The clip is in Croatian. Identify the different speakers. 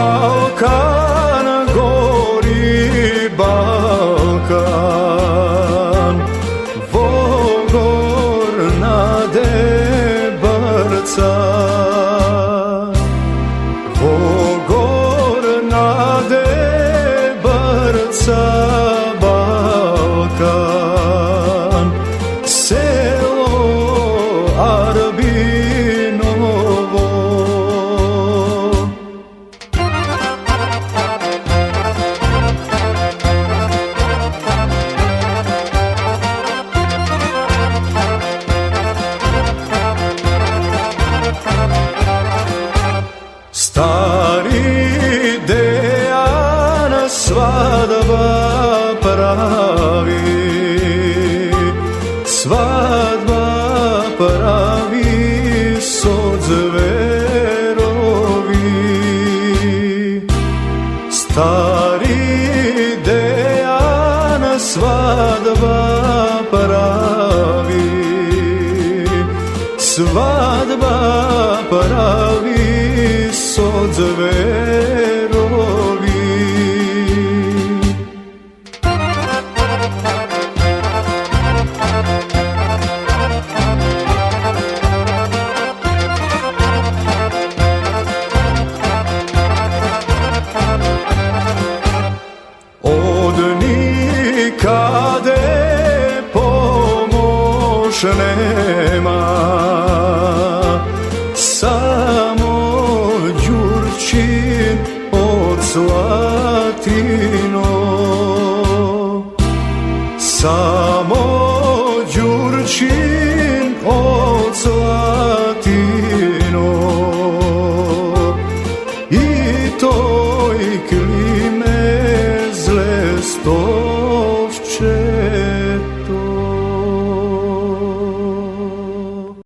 Speaker 1: Balkan, gori Balkan, Vogor nade brca, Vogor nade brca, Balkan, selo Arbinovo. Stari Dejan svadba pravi, svadba pravi so zverovi. Stari Dejan svadba pravi, svadba pravi so zverovi. Od nikade pomoć nema, samo Đurđin od Slatino, samo Đurđin od Slatino, i toj klime zle sto.